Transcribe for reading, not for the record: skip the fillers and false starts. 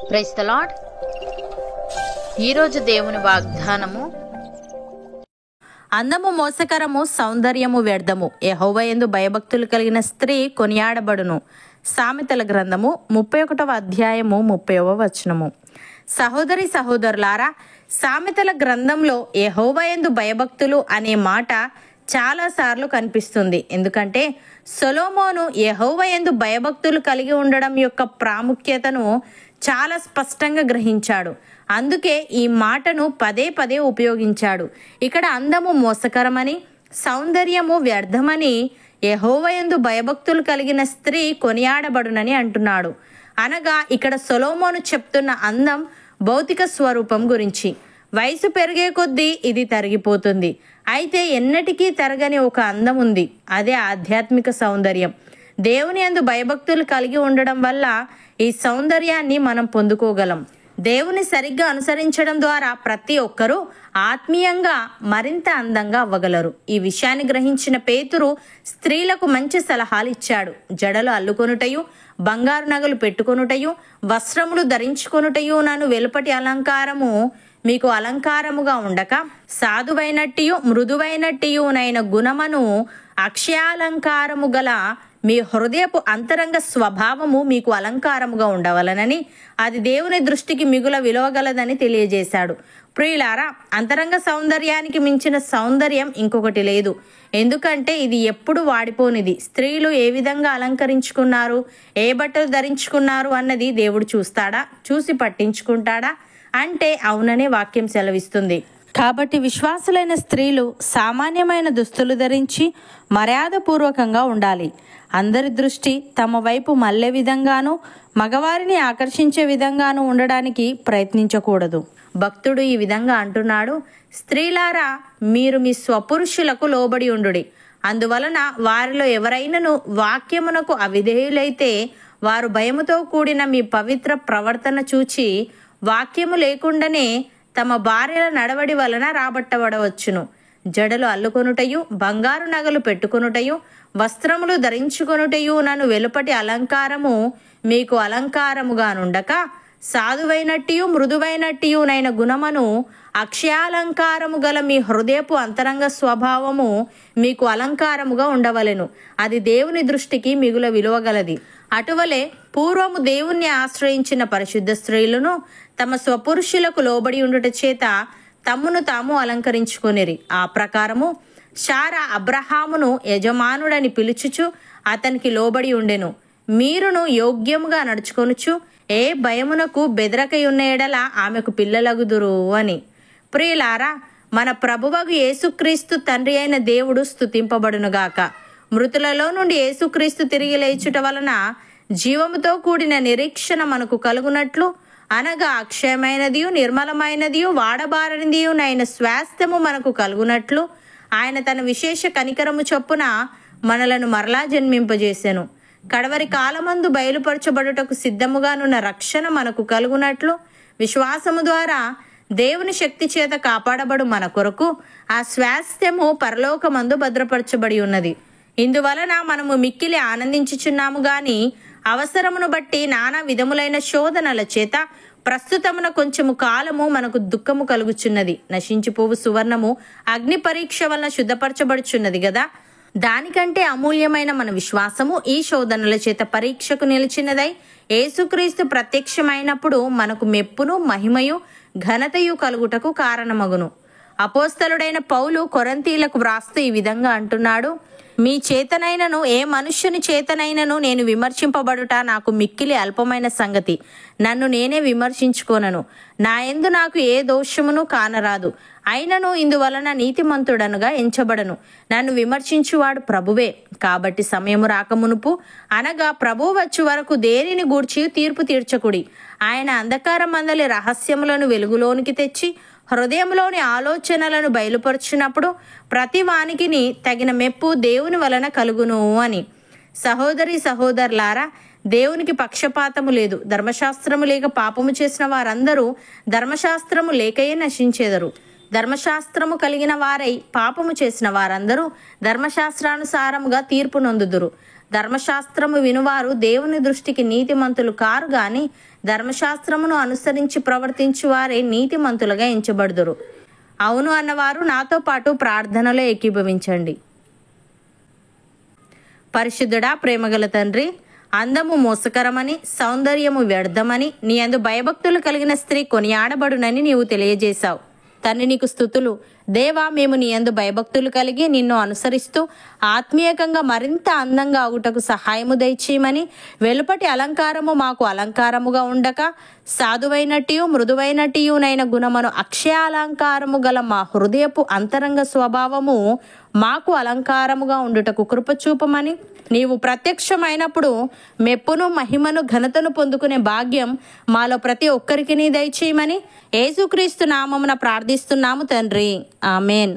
Praise the lord. ఈరోజు దేవుని వాగ్దానము, అందము మోసకరము, సౌందర్యము వ్యర్థము, యెహోవా యందు భయభక్తులు కలిగిన స్త్రీ కొనియాడబడును. సామెతల గ్రంథము 31వ అధ్యాయము 30వ వచనము. సహోదరి సహోదరులారా, సామెతల గ్రంథంలో యెహోవా యందు భయభక్తులు అనే మాట చాలాసార్లు కనిపిస్తుంది. ఎందుకంటే సొలొమోను యెహోవా యందు భయభక్తులు కలిగి ఉండడం యొక్క ప్రాముఖ్యతను చాలా స్పష్టంగా గ్రహించాడు. అందుకే ఈ మాటను పదే పదే ఉపయోగించాడు. ఇక్కడ అందము మోసకరమని, సౌందర్యము వ్యర్థమని, యెహోవా యందు భయభక్తులు కలిగిన స్త్రీ కొనియాడబడునని అంటున్నాడు. అనగా ఇక్కడ సొలొమోను చెప్తున్న అందం భౌతిక స్వరూపం గురించి. వయసు పెరిగే కొద్దీ ఇది తరిగిపోతుంది. అయితే ఎన్నటికీ తరగని ఒక అందం ఉంది. అదే ఆధ్యాత్మిక సౌందర్యం. దేవుని యందు భయభక్తులు కలిగి ఉండడం వల్ల ఈ సౌందర్యాన్ని మనం పొందుకోగలం. దేవుని సరిగ్గా అనుసరించడం ద్వారా ప్రతి ఒక్కరూ ఆత్మీయంగా మరింత అందంగా అవ్వగలరు. ఈ విషయాన్ని గ్రహించిన పేతురు స్త్రీలకు మంచి సలహాలు ఇచ్చాడు. జడలు అల్లుకొనుటయు, బంగారు నగలు పెట్టుకొనుటయు, వస్త్రములు ధరించుకొనుటయు నన్ను వెలుపటి అలంకారము మీకు అలంకారముగా ఉండక, సాధువైనట్టియు మృదువైనట్టియునైన గుణమును అక్షయాలంకారము గల మీ హృదయపు అంతరంగ స్వభావము మీకు అలంకారముగా ఉండవలనని, అది దేవుని దృష్టికి మిగుల విలువగలదని తెలియజేశాడు. ప్రియులారా, అంతరంగ సౌందర్యానికి మించిన సౌందర్యం ఇంకొకటి లేదు. ఎందుకంటే ఇది ఎప్పుడు వాడిపోనిది. స్త్రీలు ఏ విధంగా అలంకరించుకున్నారు, ఏ బట్టలు ధరించుకున్నారు అన్నది దేవుడు చూస్తాడా? చూసి పట్టించుకుంటాడా అంటే అవుననే వాక్యం సెలవిస్తుంది. కాబట్టి విశ్వాసులైన స్త్రీలు సామాన్యమైన దుస్తులు ధరించి మర్యాదపూర్వకంగా ఉండాలి. అందరి దృష్టి తమ వైపు మళ్ళే విధంగానూ, మగవారిని ఆకర్షించే విధంగానూ ఉండడానికి ప్రయత్నించకూడదు. భక్తుడు ఈ విధంగా అంటున్నాడు, స్త్రీలారా, మీరు మీ స్వపురుషులకు లోబడి ఉండుడి. అందువలన వారిలో ఎవరైనను వాక్యమునకు అవిధేయులైతే వారు భయముతో కూడిన మీ పవిత్ర ప్రవర్తన చూచి వాక్యము లేకుండానే తమ భార్యల నడవడి వలన రాబట్టబడవచ్చును. జడలు అల్లుకొనుటయు, బంగారు నగలు పెట్టుకొనుటయు, వస్త్రములు ధరించుకొనుటయు నన్ను వెలుపటి అలంకారము మీకు అలంకారముగా నుండక, సాధువైనట్టియు మృదువైనట్టియునైన గుణమును అక్షయాలంకారము గల మీ హృదయపు అంతరంగ స్వభావము మీకు అలంకారముగా ఉండవలెను. అది దేవుని దృష్టికి మిగుల విలువగలది. అటువలే పూర్వము దేవుణ్ణి ఆశ్రయించిన పరిశుద్ధ స్త్రీలను తమ స్వపురుషులకు లోబడి ఉండుట చేత తమ్మును తాము అలంకరించుకొనిరి. ఆ ప్రకారము శారా అబ్రహామును యజమానుడని పిలుచుచు అతనికి లోబడి ఉండెను. మీరును యోగ్యముగా నడుచుకొనుచు ఏ భయమునకు బెదరకయున్న ఎడల ఆమెకు పిల్లలగుదురు అని. ప్రియులారా, మన ప్రభువగు యేసుక్రీస్తు తండ్రి అయిన దేవుడు స్తుతింపబడునుగాక. మృతులలో నుండి యేసుక్రీస్తు తిరిగి లేచుట వలన జీవముతో కూడిన నిరీక్షణ మనకు కలుగునట్లు, అనగా అక్షయమైనదియు నిర్మలమైనదియు వాడబారనిదియు నైన స్వాస్థ్యము మనకు కలుగునట్లు ఆయన తన విశేష కనికరము చొప్పున మనలను మరలా జన్మింపజేసెను. కడవరి కాలమందు బయలుపరచబడుటకు సిద్ధముగానున్న రక్షణ మనకు కలుగునట్లు విశ్వాసము ద్వారా దేవుని శక్తి చేత కాపాడబడు మన కొరకు ఆ స్వాస్థ్యము పరలోకమందు భద్రపరచబడి ఉన్నది. ఇందువలన మనము మిక్కిలి ఆనందించుచున్నాము గాని అవసరమును బట్టి నానా విధములైన శోధనల చేత ప్రస్తుతమున కొంచెము కాలము మనకు దుఃఖము కలుగుచున్నది. నశించిపోవు సువర్ణము అగ్ని పరీక్ష వలన శుద్ధపరచబడుచున్నది గదా. దానికంటే అమూల్యమైన మన విశ్వాసము ఈ శోధనల చేత పరీక్షకు నిలిచినదై యేసుక్రీస్తు ప్రత్యక్షమైనప్పుడు మనకు మెప్పును మహిమయు ఘనతయు కలుగుటకు కారణమగును. అపోస్తలుడైన పౌలు కొరింథీయులకు వ్రాస్తూ ఈ విధంగా అంటున్నాడు, మీ చేతనైనను ఏ మనుష్యుని చేతనైనను నేను విమర్శింపబడుట నాకు మిక్కిలి అల్పమైన సంగతి. నన్ను నేనే విమర్శించుకొనను. నా యందు నాకు ఏ దోషమును కానరాదు. అయినను ఇందువలన నీతిమంతుడనుగా ఎంచబడను. నన్ను విమర్శించువాడు ప్రభువే. కాబట్టి సమయము రాకమునుపు, అనగా ప్రభువు వచ్చు వరకు దేనిని గూర్చి తీర్పు తీర్చకుడి. ఆయన అంధకారమందలి రహస్యములను వెలుగులోనికి తెచ్చి హృదయంలోని ఆలోచనలను బయలుపరుచినప్పుడు ప్రతి వానికిని తగిన మెప్పు దేవుని వలన కలుగును అని. సహోదరి సహోదరులారా, దేవునికి పక్షపాతము లేదు. ధర్మశాస్త్రము లేక పాపము చేసిన వారందరూ ధర్మశాస్త్రము లేకయే నశించెదరు. ధర్మశాస్త్రము కలిగిన వారై పాపము చేసిన వారందరూ ధర్మశాస్త్రానుసారముగా తీర్పు నొందుదురు. ధర్మశాస్త్రము వినువారు దేవుని దృష్టికి నీతిమంతులు కారు గాని ధర్మశాస్త్రమును అనుసరించి ప్రవర్తించు వారే నీతిమంతులుగా ఎంచబడుదురు. అవును అన్నవారు నాతో పాటు ప్రార్థనలో ఏకీభవించండి. పరిశుద్ధుడా, ప్రేమగల తండ్రి, అందము మోసకరమని సౌందర్యము వ్యర్థమని నీ యందు భయభక్తులు కలిగిన స్త్రీ కొనియాడబడునని నీవు తెలియజేశావు. తండ్రి, నీకు స్తుతులు. దేవా, మేము నీ యందు భయభక్తులు కలిగి నిన్ను అనుసరిస్తూ ఆత్మీయంగా మరింత అందంగా అగుటకు సహాయము దయచేయమని, వెలుపటి అలంకారము మాకు అలంకారముగా ఉండక సాధువైనట్టియు మృదువైనట్టియునైన గుణమును అక్షయ అలంకారము గల మా హృదయపు అంతరంగ స్వభావము మాకు అలంకారముగా ఉండుటకు కృప చూపమని, నీవు ప్రత్యక్షమైనప్పుడు మెప్పును మహిమను ఘనతను పొందుకునే భాగ్యం మాలో ప్రతి ఒక్కరికి నీ దయచేయమని యేసుక్రీస్తు నామమున ప్రార్థిస్తున్నాము తండ్రి. ఆమెన్.